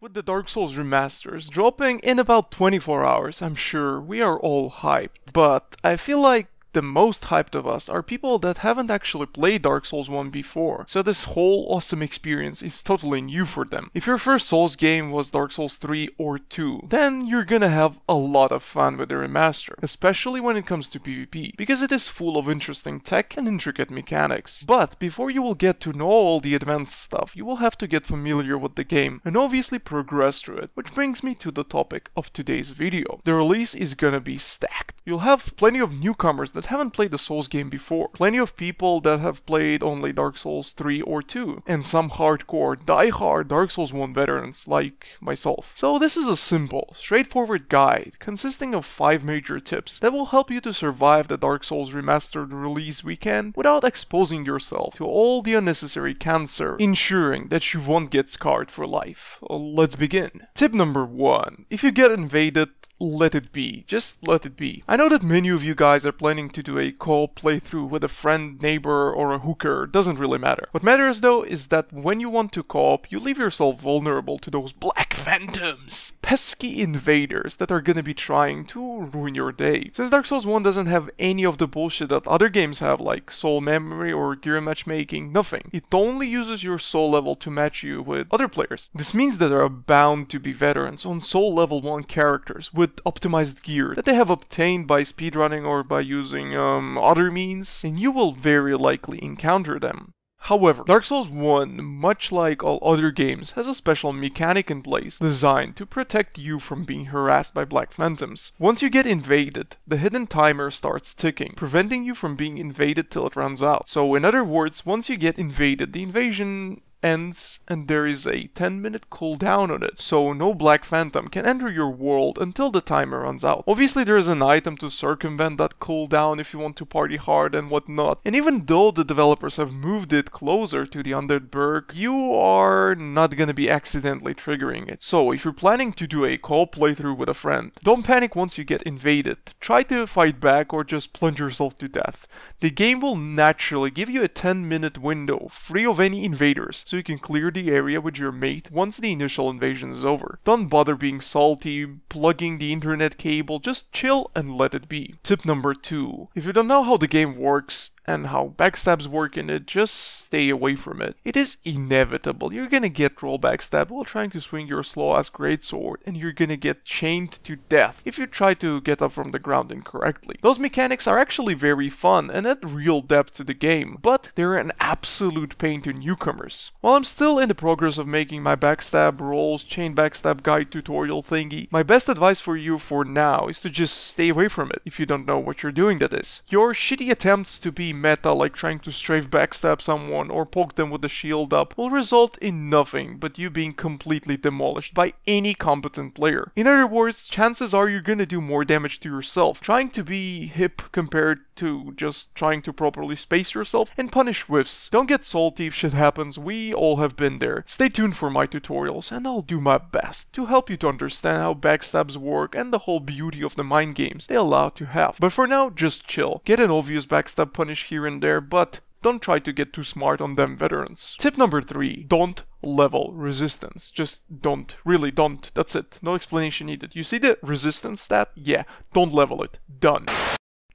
With the Dark Souls remasters dropping in about 24 hours, I'm sure we are all hyped. But I feel like the most hyped of us are people that haven't actually played Dark Souls 1 before, so this whole awesome experience is totally new for them. If your first Souls game was Dark Souls 3 or 2, then you're gonna have a lot of fun with the remaster, especially when it comes to PvP, because it is full of interesting tech and intricate mechanics. But before you will get to know all the advanced stuff, you will have to get familiar with the game and obviously progress through it, which brings me to the topic of today's video. The release is gonna be stacked. You'll have plenty of newcomers that haven't played the Souls game before, plenty of people that have played only Dark Souls 3 or 2, and some hardcore, die-hard Dark Souls 1 veterans like myself. So this is a simple, straightforward guide consisting of 5 major tips that will help you to survive the Dark Souls Remastered release weekend without exposing yourself to all the unnecessary cancer, ensuring that you won't get scarred for life. Let's begin. Tip number 1. If you get invaded, let it be. Just let it be. I know that many of you guys are planning to do a co-op playthrough with a friend, neighbor, or a hooker. Doesn't really matter. What matters though is that when you want to co-op, you leave yourself vulnerable to those black phantoms, pesky invaders that are gonna be trying to ruin your day. Since Dark Souls 1 doesn't have any of the bullshit that other games have, like soul memory or gear matchmaking, nothing. It only uses your soul level to match you with other players. This means that there are bound to be veterans on soul level 1 characters with optimized gear that they have obtained by speedrunning or by using other means, and you will very likely encounter them. However, Dark Souls 1, much like all other games, has a special mechanic in place designed to protect you from being harassed by black phantoms. Once you get invaded, the hidden timer starts ticking, preventing you from being invaded till it runs out. So in other words, once you get invaded, the invasion ends and there is a 10-minute cooldown on it, so no black phantom can enter your world until the timer runs out. Obviously there is an item to circumvent that cooldown if you want to party hard and whatnot, and even though the developers have moved it closer to the undead berg, you are not gonna be accidentally triggering it. So if you're planning to do a co-op playthrough with a friend, don't panic once you get invaded. Try to fight back or just plunge yourself to death. The game will naturally give you a 10-minute window free of any invaders, so you can clear the area with your mate once the initial invasion is over. Don't bother being salty, plugging the internet cable, just chill and let it be. Tip number 2. If you don't know how the game works and how backstabs work in it, just stay away from it. It is inevitable. You're gonna get roll backstabbed while trying to swing your slow-ass greatsword, and you're gonna get chained to death if you try to get up from the ground incorrectly. Those mechanics are actually very fun and add real depth to the game, but they're an absolute pain to newcomers. While I'm still in the progress of making my backstab rolls, chain backstab guide tutorial thingy, my best advice for you for now is to just stay away from it if you don't know what you're doing, that is. Your shitty attempts to be meta, like trying to strafe backstab someone or poke them with the shield up, will result in nothing but you being completely demolished by any competent player. In other words, chances are you're gonna do more damage to yourself trying to be hip compared to just trying to properly space yourself and punish whiffs. Don't get salty if shit happens, we all have been there. Stay tuned for my tutorials and I'll do my best to help you to understand how backstabs work and the whole beauty of the mind games they allow to have. But for now, just chill. Get an obvious backstab punish here and there, but don't try to get too smart on them veterans. Tip number 3. Don't level resistance. Just don't. Really don't. That's it. No explanation needed. You see the resistance stat? Yeah. Don't level it. Done.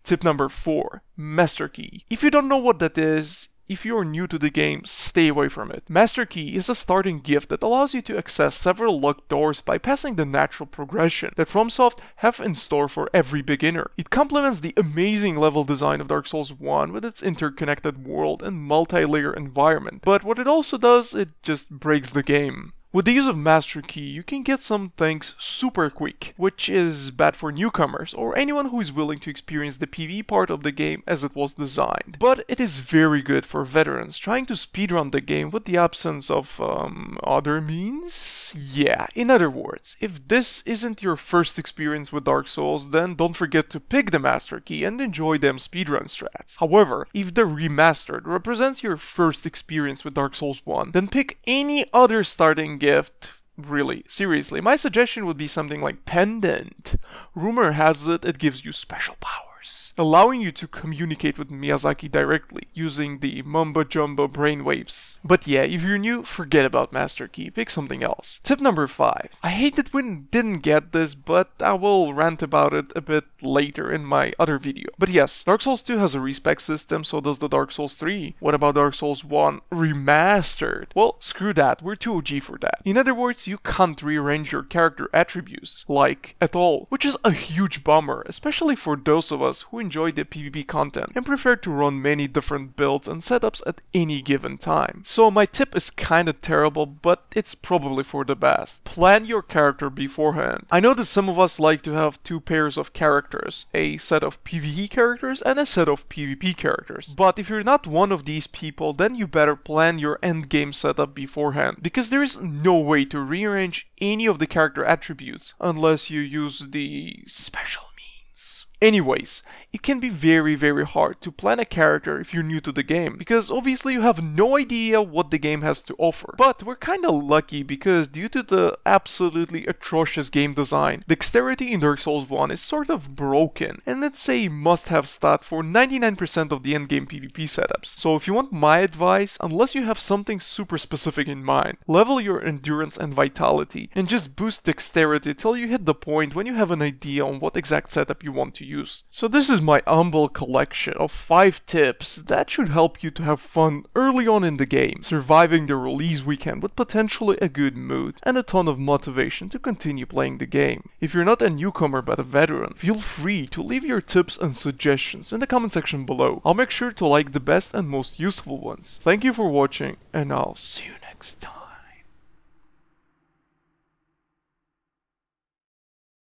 Tip number 4. Master Key. If you don't know what that is, if you're new to the game, stay away from it. Master Key is a starting gift that allows you to access several locked doors bypassing the natural progression that FromSoft have in store for every beginner. It complements the amazing level design of Dark Souls 1 with its interconnected world and multi-layer environment, but what it also does, it just breaks the game. With the use of Master Key, you can get some things super quick, which is bad for newcomers or anyone who is willing to experience the PvE part of the game as it was designed. But it is very good for veterans trying to speedrun the game with the absence of, other means? Yeah, in other words, if this isn't your first experience with Dark Souls, then don't forget to pick the Master Key and enjoy them speedrun strats. However, if the Remastered represents your first experience with Dark Souls 1, then pick any other starting gift. Really, seriously, my suggestion would be something like Pendant. Rumor has it, it gives you special powers. hours, allowing you to communicate with Miyazaki directly using the mumbo jumbo brainwaves. But yeah, if you're new, forget about Master Key, pick something else. Tip number 5. I hate that we didn't get this, but I will rant about it a bit later in my other video. But yes, Dark Souls 2 has a respec system, so does the Dark Souls 3. What about Dark Souls 1 Remastered? Well, screw that, we're too OG for that. In other words, you can't rearrange your character attributes, like, at all, which is a huge bummer, especially for those of us who enjoy the PvP content and prefer to run many different builds and setups at any given time. So my tip is kinda terrible, but it's probably for the best. Plan your character beforehand. I know that some of us like to have 2 pairs of characters, a set of PvE characters and a set of PvP characters. But if you're not one of these people, then you better plan your endgame setup beforehand, because there is no way to rearrange any of the character attributes unless you use the special means. Anyways, it can be very hard to plan a character if you're new to the game, because obviously you have no idea what the game has to offer. But we're kinda lucky because due to the absolutely atrocious game design, dexterity in Dark Souls 1 is sort of broken, and it's a must-have stat for 99% of the endgame PvP setups. So if you want my advice, unless you have something super specific in mind, level your endurance and vitality, and just boost dexterity till you hit the point when you have an idea on what exact setup you want to use. So this is my humble collection of 5 tips that should help you to have fun early on in the game, surviving the release weekend with potentially a good mood and a ton of motivation to continue playing the game. If you're not a newcomer but a veteran, feel free to leave your tips and suggestions in the comment section below. I'll make sure to like the best and most useful ones. Thank you for watching, and I'll see you next time.